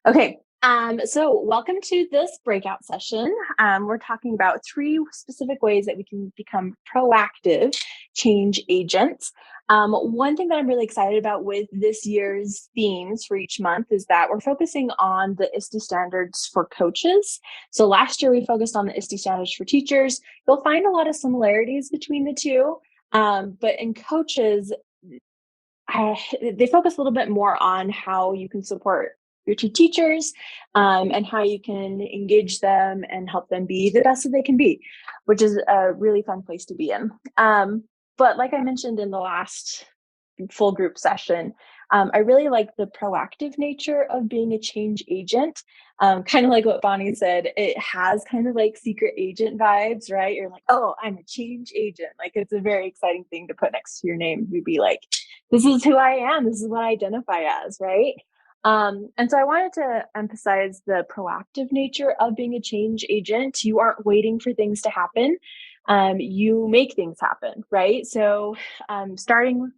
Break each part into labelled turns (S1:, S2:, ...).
S1: Okay, so welcome to this breakout session. We're talking about 3 specific ways that we can become proactive change agents. One thing that I'm really excited about with this year's themes for each month is that we're focusing on the ISTE standards for coaches. So last year we focused on the ISTE standards for teachers. You'll find a lot of similarities between the two, but in coaches, they focus a little bit more on how you can support your two teachers, and how you can engage them and help them be the best that they can be, which is a really fun place to be in. But like I mentioned in the last full group session, I really like the proactive nature of being a change agent. Kind of like what Bonnie said, it has kind of like secret agent vibes, right? You're like, oh, I'm a change agent. Like, it's a very exciting thing to put next to your name. You'd be like, this is who I am. This is what I identify as, right? And so I wanted to emphasize the proactive nature of being a change agent. You aren't waiting for things to happen. You make things happen, right? So starting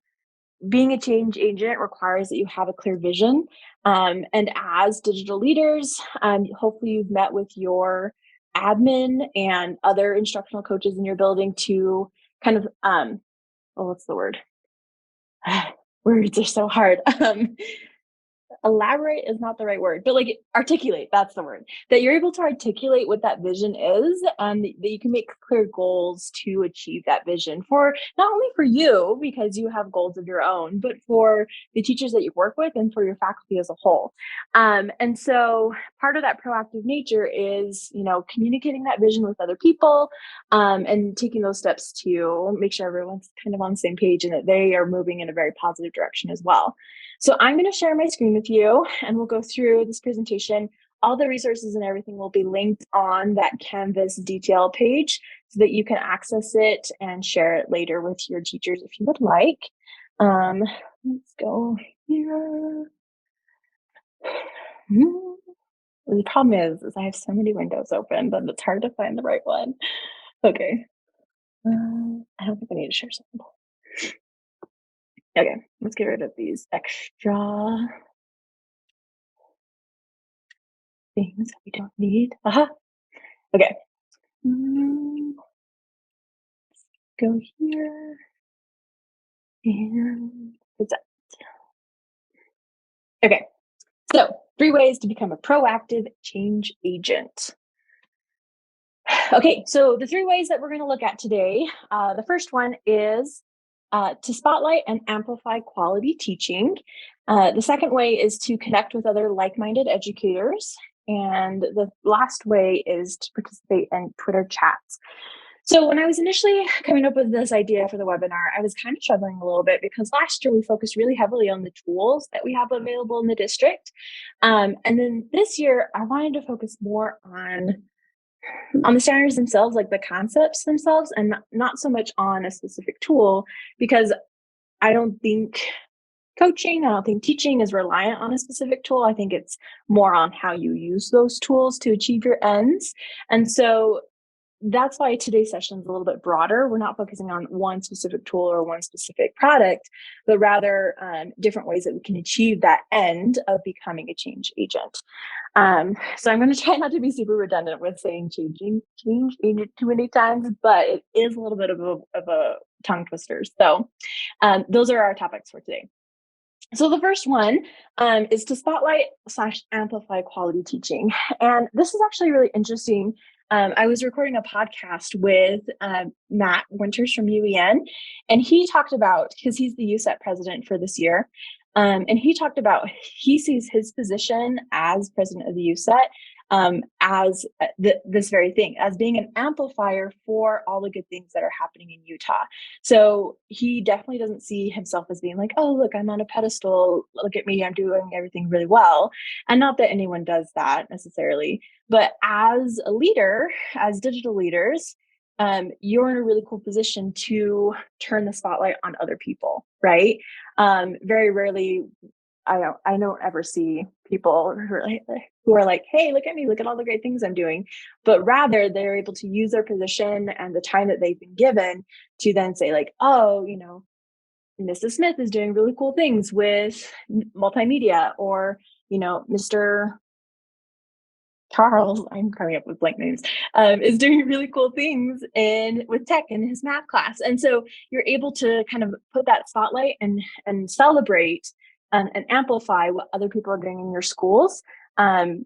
S1: being a change agent requires that you have a clear vision. And as digital leaders, hopefully you've met with your admin and other instructional coaches in your building to kind of, what's the word? Words are so hard. Elaborate is not the right word, but like articulate, that's the word. That you're able to articulate what that vision is, and that you can make clear goals to achieve that vision for not only for you, because you have goals of your own, but for the teachers that you work with and for your faculty as a whole. And so part of that proactive nature is, communicating that vision with other people, and taking those steps to make sure everyone's kind of on the same page and that they are moving in a very positive direction as well. So I'm going to share my screen with you and we'll go through this presentation. All the resources and everything will be linked on that Canvas DTL page so that you can access it and share it later with your teachers if you would like. Let's go here. The problem is I have so many windows open that it's hard to find the right one. Okay. I don't think I need to share something. Okay, let's get rid of these extra things that we don't need. Okay. Let's go here and present. Okay, so 3 ways to become a proactive change agent. Okay, so the 3 ways that we're going to look at today, the first one is to spotlight and amplify quality teaching. The second way is to connect with other like-minded educators. And the last way is to participate in Twitter chats. So when I was initially coming up with this idea for the webinar, I was kind of struggling a little bit because last year we focused really heavily on the tools that we have available in the district. And then this year, I wanted to focus more on the standards themselves, like the concepts themselves, and not so much on a specific tool, because I don't think teaching is reliant on a specific tool. I think it's more on how you use those tools to achieve your ends. And so that's why today's session is a little bit broader. We're not focusing on one specific tool or one specific product, but rather different ways that we can achieve that end of becoming a change agent. So I'm going to try not to be super redundant with saying change agent too many times, but it is a little bit of a tongue twister. So those are our topics for today. So the first one is to spotlight / amplify quality teaching. And this is actually really interesting. I was recording a podcast with Matt Winters from UEN, and he talked about, because he's the USET president for this year, and he talked about he sees his position as president of the USET as this very thing, as being an amplifier for all the good things that are happening in Utah. So he definitely doesn't see himself as being like, oh, look, I'm on a pedestal. Look at me, I'm doing everything really well. And not that anyone does that necessarily. But as a leader, as digital leaders, you're in a really cool position to turn the spotlight on other people, right? Very rarely, I don't ever see people who are like, hey, look at me, look at all the great things I'm doing. But rather, they're able to use their position and the time that they've been given to then say like, oh, Mrs. Smith is doing really cool things with multimedia, or, Mr. Charles, I'm coming up with blank names, is doing really cool things with tech in his math class. And so you're able to kind of put that spotlight and celebrate and amplify what other people are doing in your schools, and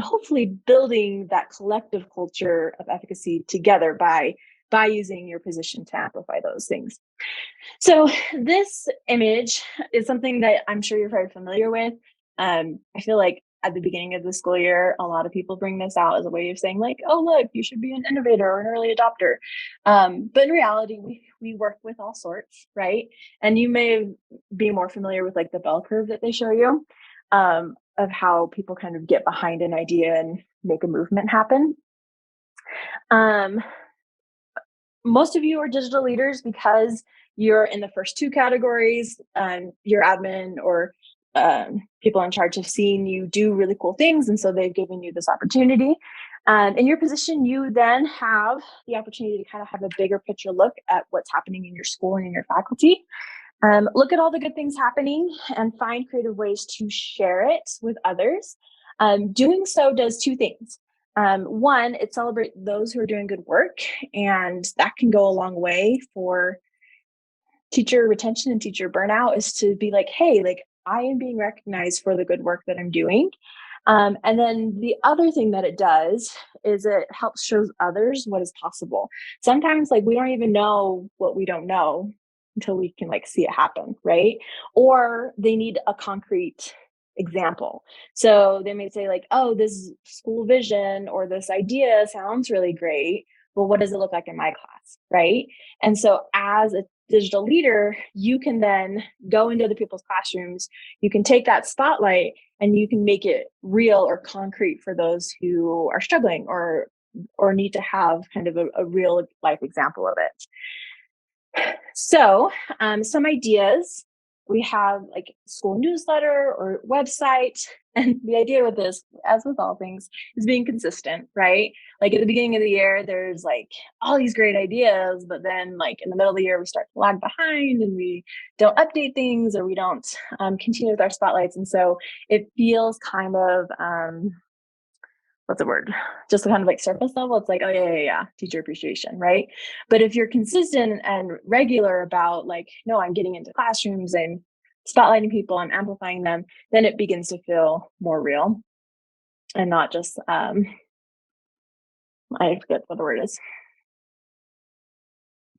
S1: hopefully building that collective culture of efficacy together by using your position to amplify those things. So this image is something that I'm sure you're very familiar with. I feel like at the beginning of the school year, a lot of people bring this out as a way of saying like, oh, look, you should be an innovator or an early adopter. But in reality, we work with all sorts, right? And you may be more familiar with like the bell curve that they show you, of how people kind of get behind an idea and make a movement happen. Most of you are digital leaders because you're in the first two categories. Your admin or people in charge have seen you do really cool things, and so they've given you this opportunity. In your position, you then have the opportunity to kind of have a bigger picture look at what's happening in your school and in your faculty. Look at all the good things happening and find creative ways to share it with others. Doing so does two things. One, it celebrates those who are doing good work, and that can go a long way for teacher retention and teacher burnout, is to be like, hey, like I am being recognized for the good work that I'm doing. And then the other thing that it does is it helps shows others what is possible. Sometimes like we don't even know what we don't know until we can like see it happen, right? Or they need a concrete example. So they may say like, oh, this school vision or this idea sounds really great, but what does it look like in my class, right? And so as a digital leader, you can then go into other people's classrooms, you can take that spotlight and you can make it real or concrete for those who are struggling or need to have kind of a real life example of it. So some ideas, we have like school newsletter or website. And the idea with this, as with all things, is being consistent, right? Like at the beginning of the year, there's like all these great ideas, but then like in the middle of the year, we start to lag behind and we don't update things or we don't continue with our spotlights. And so it feels kind of, what's the word? Just kind of like surface level. It's like, oh yeah, teacher appreciation, right? But if you're consistent and regular about like, no, I'm getting into classrooms and spotlighting people, I'm amplifying them, then it begins to feel more real and not just, I forget what the word is.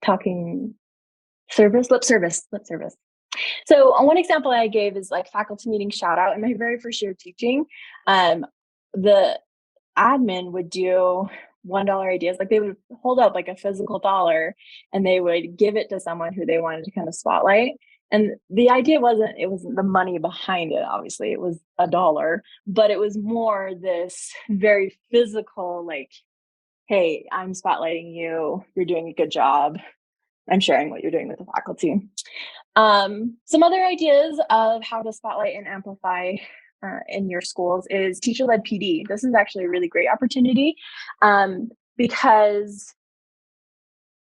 S1: Talking service, lip service. So one example I gave is like faculty meeting shout out. In my very first year of teaching, the admin would do $1 ideas. Like they would hold up like a physical dollar and they would give it to someone who they wanted to kind of spotlight. And the idea wasn't the money behind it, obviously it was $1, but it was more this very physical, like, hey, I'm spotlighting you, you're doing a good job, I'm sharing what you're doing with the faculty. Some other ideas of how to spotlight and amplify in your schools is teacher-led PD. This is actually a really great opportunity because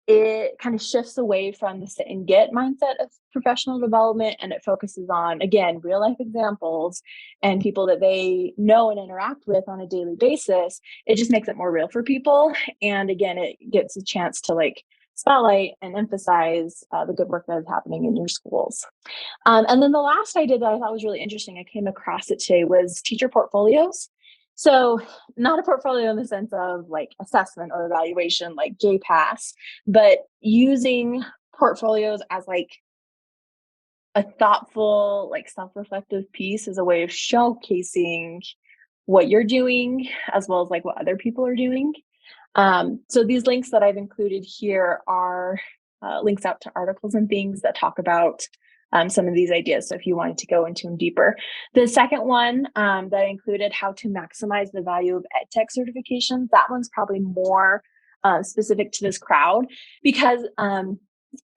S1: it kind of shifts away from the sit and get mindset of professional development, and it focuses on, again, real life examples and people that they know and interact with on a daily basis. It just makes it more real for people. And again, it gets a chance to like spotlight and emphasize the good work that is happening in your schools. And then the last idea that I thought was really interesting, I came across it today, was teacher portfolios. So not a portfolio in the sense of like assessment or evaluation like JPass, but using portfolios as like a thoughtful, like self-reflective piece as a way of showcasing what you're doing as well as like what other people are doing. So these links that I've included here are links out to articles and things that talk about some of these ideas. So if you wanted to go into them deeper. The second one that I included, how to maximize the value of EdTech certifications. That one's probably more specific to this crowd because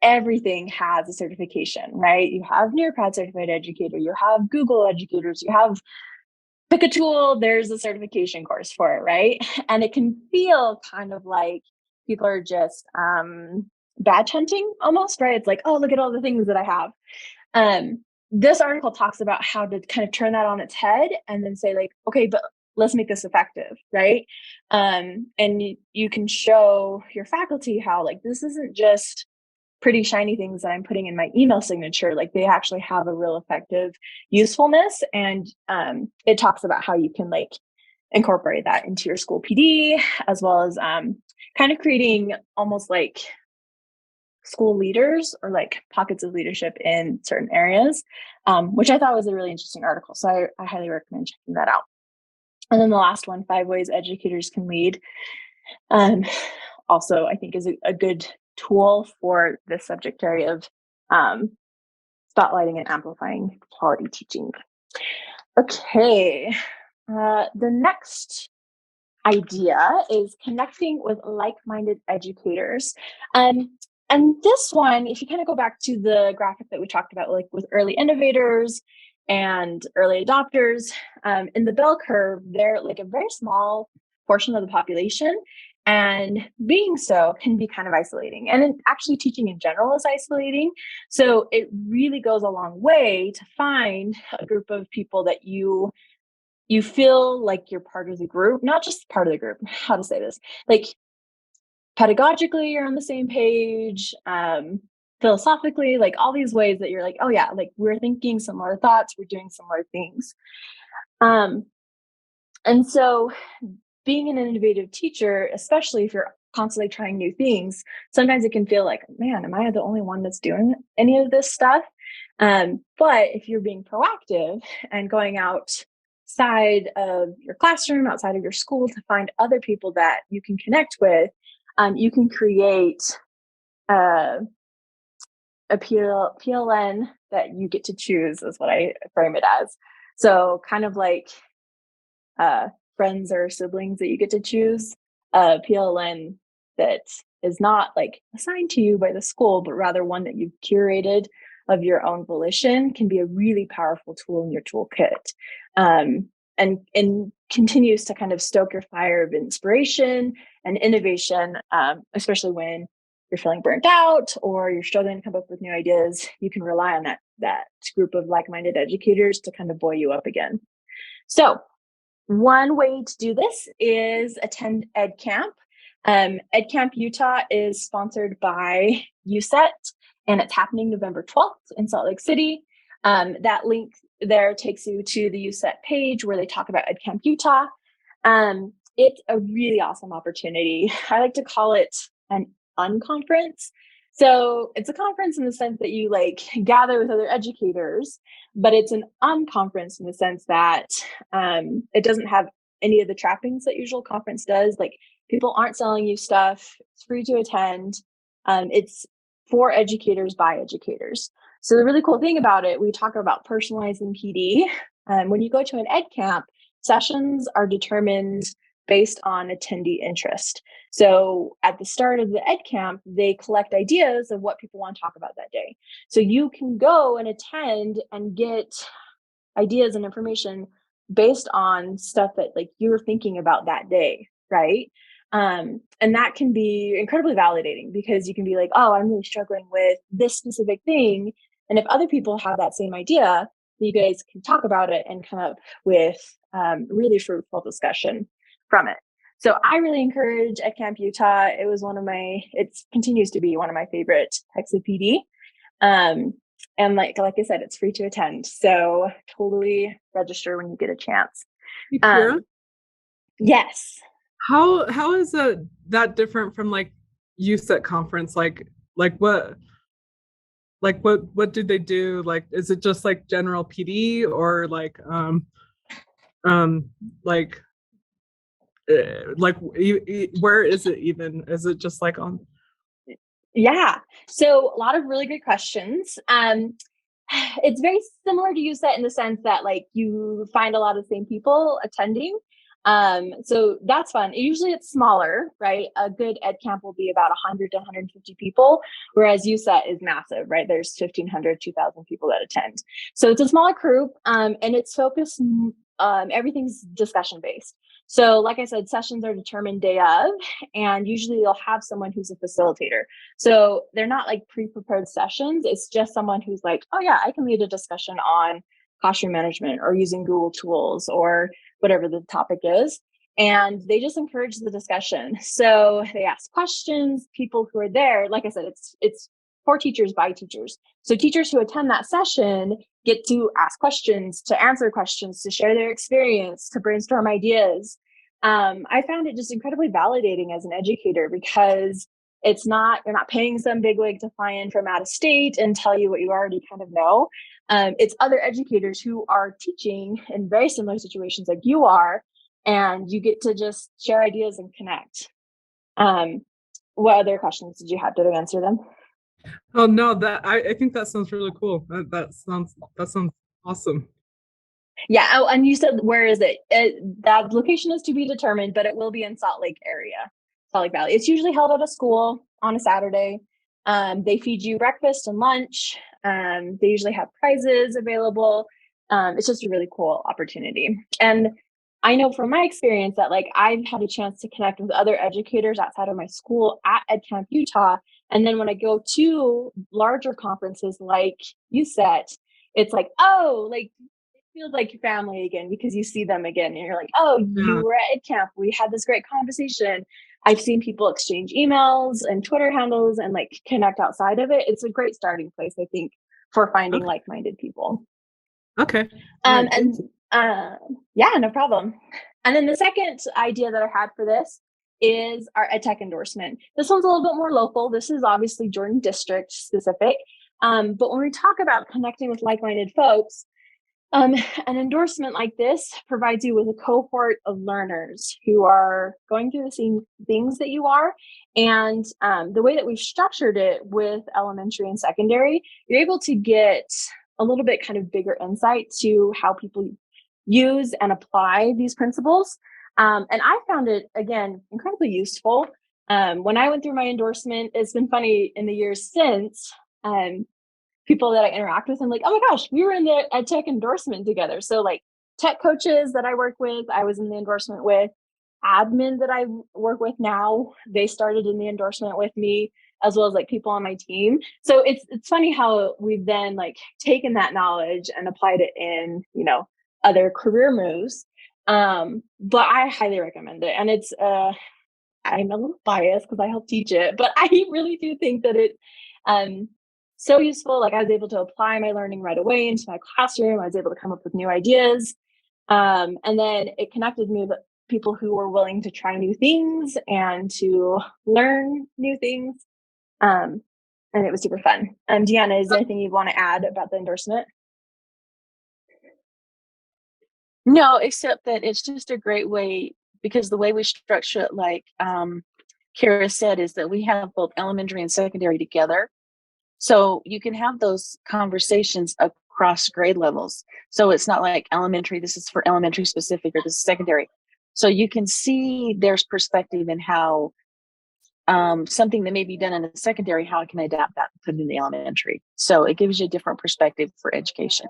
S1: everything has a certification, right? You have Nearpod certified educator, you have Google educators, you have pick a tool, there's a certification course for it, right? And it can feel kind of like people are just badge hunting almost, right? It's like, oh, look at all the things that I have. This article talks about how to kind of turn that on its head and then say like, okay, but let's make this effective, right? And you can show your faculty how like this isn't just pretty shiny things that I'm putting in my email signature. Like they actually have a real effective usefulness. And it talks about how you can like incorporate that into your school PD, as well as kind of creating almost like school leaders or like pockets of leadership in certain areas, which I thought was a really interesting article. So I highly recommend checking that out. And then the last one, 5 ways educators can lead. Also, I think is a good tool for this subject area of spotlighting and amplifying quality teaching. Okay, the next idea is connecting with like-minded educators. And this one, if you kind of go back to the graphic that we talked about, like with early innovators and early adopters, in the bell curve, they're like a very small portion of the population. And being so can be kind of isolating. And actually teaching in general is isolating. So it really goes a long way to find a group of people that you feel like you're part of the group, not just part of the group, how to say this, like pedagogically you're on the same page, philosophically, like all these ways that you're like, oh yeah, like we're thinking similar thoughts, we're doing similar things. And so being an innovative teacher, especially if you're constantly trying new things, sometimes it can feel like, man, am I the only one that's doing any of this stuff? But if you're being proactive and going outside of your classroom, outside of your school to find other people that you can connect with, you can create a PLN that you get to choose, is what I frame it as. So kind of like friends or siblings that you get to choose, a PLN that is not like assigned to you by the school, but rather one that you've curated of your own volition can be a really powerful tool in your toolkit. And continues to kind of stoke your fire of inspiration and innovation, especially when you're feeling burnt out or you're struggling to come up with new ideas. You can rely on that group of like-minded educators to kind of buoy you up again. So one way to do this is attend Ed Camp. Ed Camp Utah is sponsored by USET, and it's happening November 12th in Salt Lake City. That link there takes you to the USET page where they talk about Ed Camp Utah. It's a really awesome opportunity. I like to call it an unconference. So it's a conference in the sense that you like gather with other educators, but it's an unconference in the sense that it doesn't have any of the trappings that usual conference does. Like people aren't selling you stuff. It's free to attend. It's for educators by educators. So the really cool thing about it, we talk about personalizing PD. When you go to an Ed Camp, sessions are determined based on attendee interest. So at the start of the Ed Camp, they collect ideas of what people want to talk about that day. So you can go and attend and get ideas and information based on stuff that like you're thinking about that day, right? And that can be incredibly validating because you can be like, oh, I'm really struggling with this specific thing. And if other people have that same idea, you guys can talk about it and come up with really fruitful discussion from it. So I really encourage Ed Camp Utah. It continues to be one of my favorite types of PD. And like I said, it's free to attend. So totally register when you get a chance.
S2: Kiera?
S1: Yes.
S2: How is that different from like USET conference? Like what do they do? Like is it just like general PD or like where is it even? Is it just like on?
S1: Yeah. So a lot of really good questions. It's very similar to USET in the sense that like you find a lot of the same people attending. So that's fun. Usually it's smaller, right? A good Ed Camp will be about 100 to 150 people, whereas USET is massive, right? There's 1,500, 2,000 people that attend. So it's a smaller group, and it's focused, everything's discussion based. So like I said, sessions are determined day of, and usually you'll have someone who's a facilitator. So they're not like pre-prepared sessions. It's just someone who's like, oh yeah, I can lead a discussion on classroom management or using Google tools or whatever the topic is. And they just encourage the discussion. So they ask questions, people who are there, like I said, it's for teachers by teachers. So teachers who attend that session get to ask questions, to answer questions, to share their experience, to brainstorm ideas. I found it just incredibly validating as an educator because you're not paying some bigwig to fly in from out of state and tell you what you already kind of know. It's other educators who are teaching in very similar situations like you are, and you get to just share ideas and connect. What other questions did you have? Did I answer them?
S2: Oh no, that I think that sounds really cool. That sounds awesome.
S1: Yeah. Oh, and you said, where is it? That location is to be determined, but it will be in Salt Lake area, Salt Lake Valley. It's usually held at a school on a Saturday. They feed you breakfast and lunch. They usually have prizes available. It's just a really cool opportunity. And I know from my experience that like I've had a chance to connect with other educators outside of my school at EdCamp Utah. And then when I go to larger conferences like USET, it's like, oh, like it feels like your family again because you see them again and you're like, oh, you were at EdCamp. We had this great conversation. I've seen people exchange emails and Twitter handles and like connect outside of it. It's a great starting place, I think, for finding like-minded people.
S2: Okay.
S1: And yeah, no problem. And then the second idea that I had for this is our EdTech endorsement. This one's a little bit more local. This is obviously Jordan District specific. But when we talk about connecting with like-minded folks, an endorsement like this provides you with a cohort of learners who are going through the same things that you are. And the way that we've structured it with elementary and secondary, you're able to get a little bit kind of bigger insight to how people use and apply these principles. And I found it, again, incredibly useful. When I went through my endorsement, it's been funny in the years since, people that I interact with, I'm like, oh my gosh, we were in the EdTech endorsement together. So like tech coaches that I work with, I was in the endorsement with. Admin that I work with now, they started in the endorsement with me, as well as like people on my team. So it's funny how we've then like taken that knowledge and applied it in, other career moves. But I highly recommend it. And it's I'm a little biased because I help teach it, but I really do think that it so useful. Like I was able to apply my learning right away into my classroom. I was able to come up with new ideas. And then it connected me with people who were willing to try new things and to learn new things. And it was super fun. Deanna, is there anything you want to add about the endorsement?
S3: No, except that it's just a great way because the way we structure it, like Kiera said, is that we have both elementary and secondary together. So you can have those conversations across grade levels. So it's not like elementary, this is for elementary specific, or this is secondary. So you can see there's perspective in how something that may be done in the secondary, how I can adapt that and put it in the elementary. So it gives you a different perspective for education.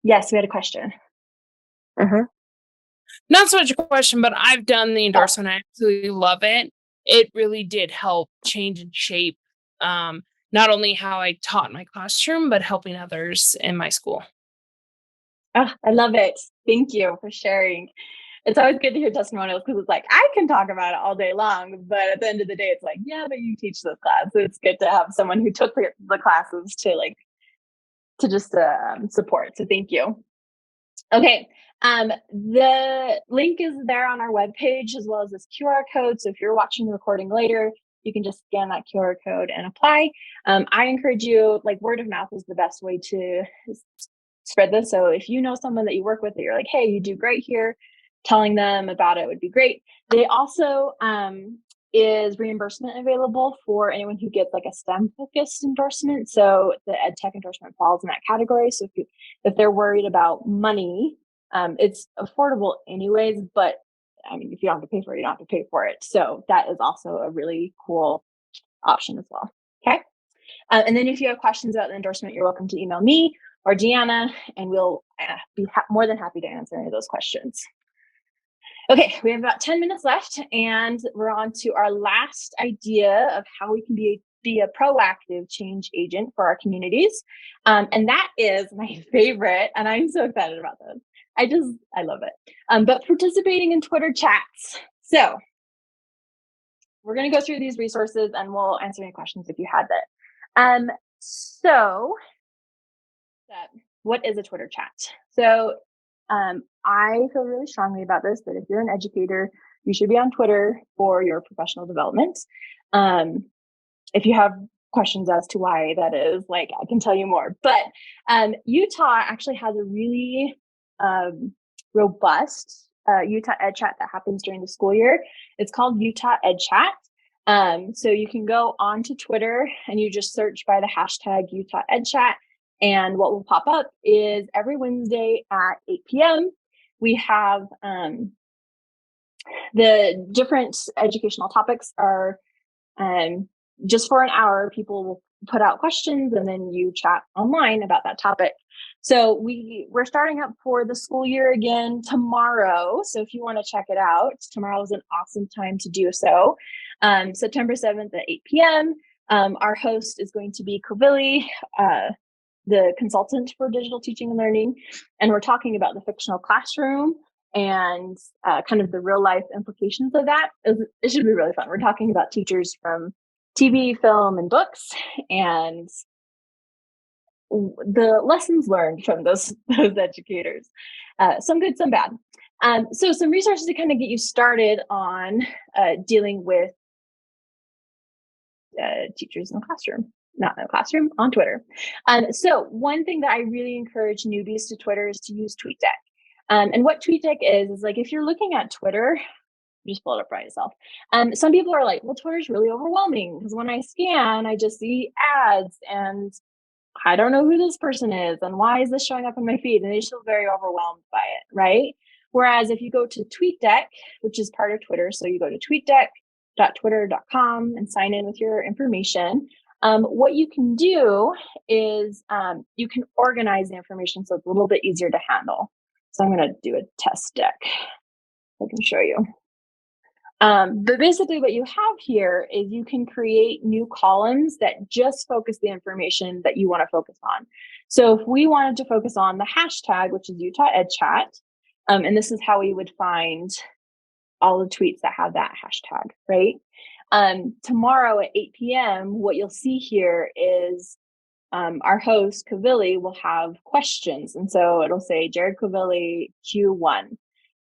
S1: Yes, we had a question.
S4: Not so much a question, but I've done the endorsement. I absolutely love it. It really did help change and shape not only how I taught in my classroom, but helping others in my school.
S1: Oh, I love it. Thank you for sharing. It's always good to hear testimonials because it's like, I can talk about it all day long, but at the end of the day, it's like, yeah, but you teach this class. So it's good to have someone who took the classes to just support. So thank you. Okay. The link is there on our webpage as well as this QR code. So if you're watching the recording later, you can just scan that QR code and apply. I encourage you, like word of mouth is the best way to spread this. So if you know someone that you work with that you're like, hey, you do great here, telling them about it would be great. They also is reimbursement available for anyone who gets like a STEM focused endorsement. So the EdTech endorsement falls in that category. So if they're worried about money, it's affordable anyways, but I mean, if you don't have to pay for it, you don't have to pay for it. So that is also a really cool option as well. Okay. And then if you have questions about the endorsement, you're welcome to email me or Deanna, and we'll be more than happy to answer any of those questions. Okay, we have about 10 minutes left, and we're on to our last idea of how we can be a proactive change agent for our communities. And that is my favorite, and I'm so excited about this. I love it. But participating in Twitter chats. So we're going to go through these resources and we'll answer any questions if you had that. So what is a Twitter chat? So I feel really strongly about this, that if you're an educator, you should be on Twitter for your professional development. If you have questions as to why that is, like, I can tell you more. But Utah actually has a really robust Utah Ed Chat that happens during the school year. It's called Utah Ed Chat. So you can go onto Twitter and you just search by the hashtag Utah Ed Chat. And what will pop up is every Wednesday at 8 p.m. we have the different educational topics are just for an hour, people will put out questions and then you chat online about that topic. So we're starting up for the school year again tomorrow. So if you want to check it out, tomorrow is an awesome time to do so. September 7th at 8 p.m. Our host is going to be Kovilli, the consultant for digital teaching and learning. And we're talking about the fictional classroom and kind of the real life implications of that. It should be really fun. We're talking about teachers from TV, film, and books, and the lessons learned from those educators. Some good, some bad. So some resources to kind of get you started on dealing with teachers in the classroom. Not in the classroom, on Twitter. So one thing that I really encourage newbies to Twitter is to use TweetDeck. And what TweetDeck is like, if you're looking at Twitter, just pull it up by yourself. Some people are like, well, Twitter's really overwhelming because when I scan, I just see ads and I don't know who this person is and why is this showing up in my feed? And they just feel very overwhelmed by it, right? Whereas if you go to TweetDeck, which is part of Twitter, so you go to tweetdeck.twitter.com and sign in with your information. What you can do is you can organize the information so it's a little bit easier to handle. So I'm going to do a test deck. I can show you. But basically what you have here is you can create new columns that just focus the information that you want to focus on. So if we wanted to focus on the hashtag, which is Utah Ed Chat, and this is how we would find all the tweets that have that hashtag, right? Tomorrow at 8 p.m., what you'll see here is our host, Kovilli, will have questions. And so it'll say Jared Kovilli Q1.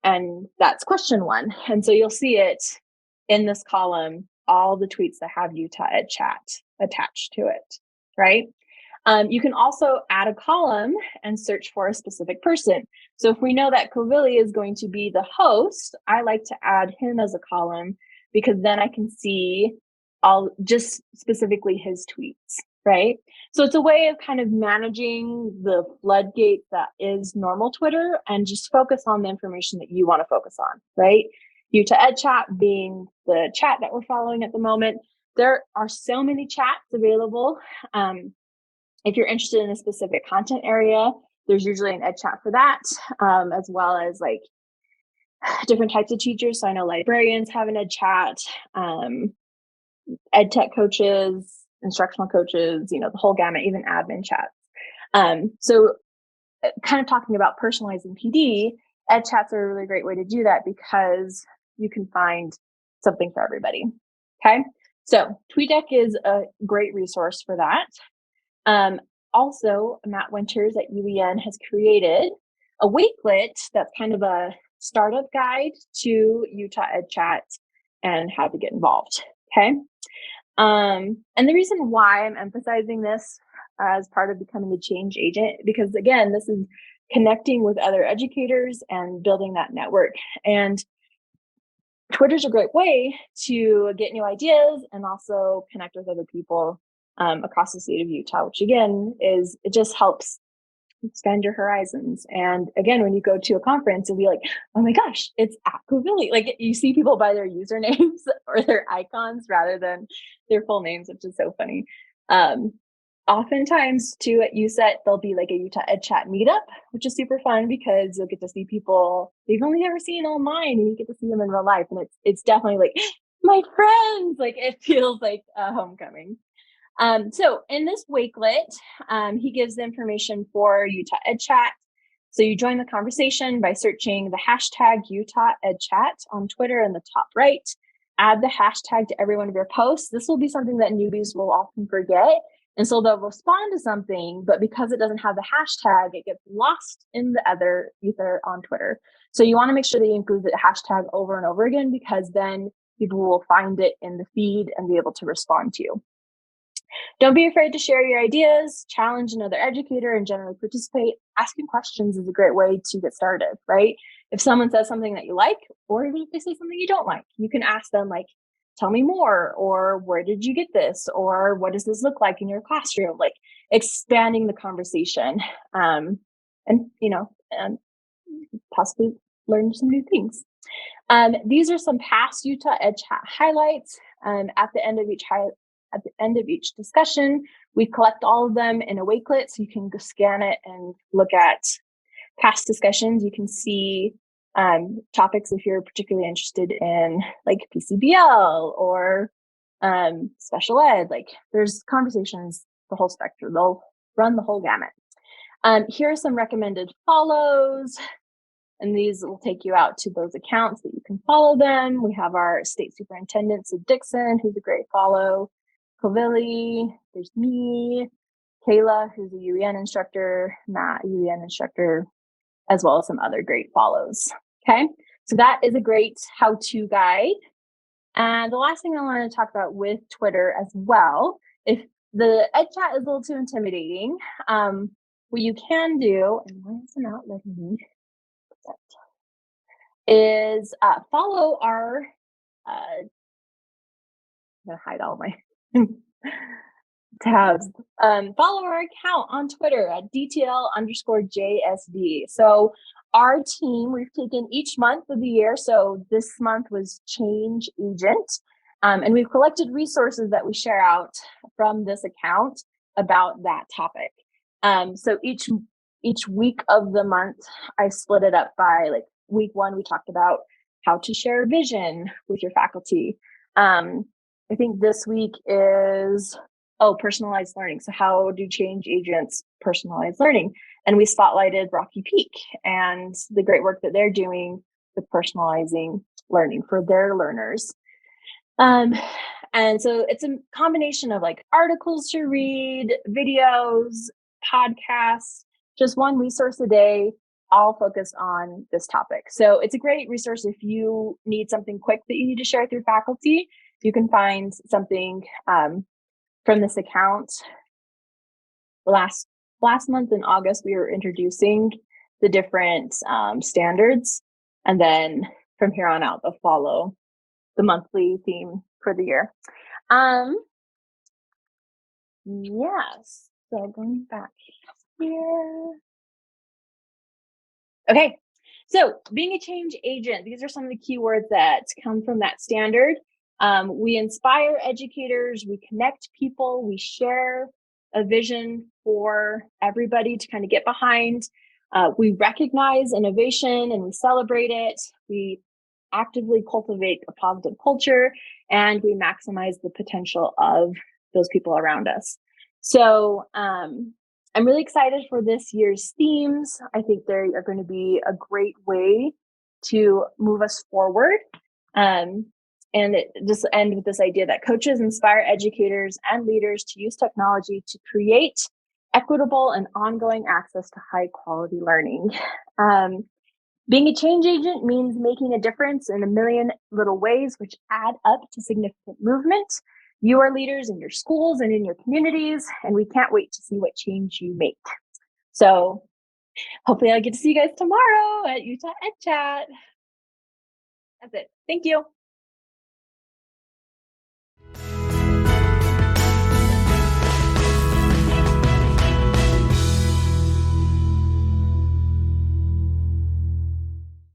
S1: And that's question 1. And so you'll see it in this column, all the tweets that have Utah Ed Chat attached to it, right? You can also add a column and search for a specific person. So if we know that Kovilli is going to be the host, I like to add him as a column because then I can see all just specifically his tweets, right? So it's a way of kind of managing the floodgate that is normal Twitter and just focus on the information that you want to focus on, right? Utah Ed Chat being the chat that we're following at the moment. There are so many chats available. If you're interested in a specific content area, there's usually an Ed Chat for that, as well as like different types of teachers. So I know librarians have an Ed Chat, ed tech coaches, instructional coaches, the whole gamut, even admin chats. So kind of talking about personalizing PD, Ed Chats are a really great way to do that because you can find something for everybody. Okay. So TweetDeck is a great resource for that. Also, Matt Winters at UEN has created a Wakelet that's kind of a startup guide to Utah Ed Chat and how to get involved. Okay. And the reason why I'm emphasizing this as part of becoming a change agent, because again, this is connecting with other educators and building that network. And Twitter's a great way to get new ideas and also connect with other people across the state of Utah, which again it just helps expand your horizons. And again, when you go to a conference, you'll be like, oh my gosh, it's at Kovilli. Like you see people by their usernames or their icons rather than their full names, which is so funny. Oftentimes too at USET, there'll be like a Utah Ed Chat meetup, which is super fun because you'll get to see people they've only ever seen online and you get to see them in real life. And it's definitely like my friends, like it feels like a homecoming. So in this Wakelet, he gives the information for Utah Ed Chat. So you join the conversation by searching the hashtag Utah EdChat on Twitter in the top right. Add the hashtag to every one of your posts. This will be something that newbies will often forget. And so they'll respond to something, but because it doesn't have the hashtag, it gets lost in the ether on Twitter. So you want to make sure that you include the hashtag over and over again, because then people will find it in the feed and be able to respond to you. Don't be afraid to share your ideas, challenge another educator, and generally participate. Asking questions is a great way to get started, right? If someone says something that you like, or even if they say something you don't like, you can ask them, like, tell me more, or where did you get this, or what does this look like in your classroom? Like expanding the conversation, and possibly learn some new things. These are some past Utah EdChat highlights. At the end of each discussion, we collect all of them in a Wakelet, so you can go scan it and look at past discussions. You can see topics if you're particularly interested in like PCBL or special ed. Like there's conversations, the whole spectrum. They'll run the whole gamut. Here are some recommended follows, and these will take you out to those accounts that you can follow them. We have our state superintendent, Sid Dixon, who's a great follow. Covilli, there's me, Kayla, who's a UEN instructor, Matt, a UEN instructor, as well as some other great follows. Okay, so that is a great how-to guide. And the last thing I want to talk about with Twitter as well, if the EdChat is a little too intimidating, what you can do, and why is it not letting me, is follow our, I'm going to hide all my tabs. Follow our account on Twitter at DTL_JSD. So our team, we've taken each month of the year. So this month was Change Agent. And we've collected resources that we share out from this account about that topic. So each week of the month, I split it up by, like, week 1, we talked about how to share vision with your faculty. I think this week is, personalized learning. So how do change agents personalize learning? And we spotlighted Rocky Peak and the great work that they're doing with personalizing learning for their learners. And so it's a combination of like articles to read, videos, podcasts, just one resource a day, all focused on this topic. So it's a great resource if you need something quick that you need to share with your faculty. You can find something from this account. Last month in August, we were introducing the different standards. And then from here on out, they'll follow the monthly theme for the year. Yes, so going back here. Okay, so being a change agent, these are some of the keywords that come from that standard. We inspire educators, we connect people, we share a vision for everybody to kind of get behind. We recognize innovation and we celebrate it. We actively cultivate a positive culture, and we maximize the potential of those people around us. So I'm really excited for this year's themes. I think they are going to be a great way to move us forward. And just end with this idea that coaches inspire educators and leaders to use technology to create equitable and ongoing access to high quality learning. Being a change agent means making a difference in a million little ways, which add up to significant movement. You are leaders in your schools and in your communities, and we can't wait to see what change you make. So hopefully I'll get to see you guys tomorrow at Utah EdChat. That's it. Thank you.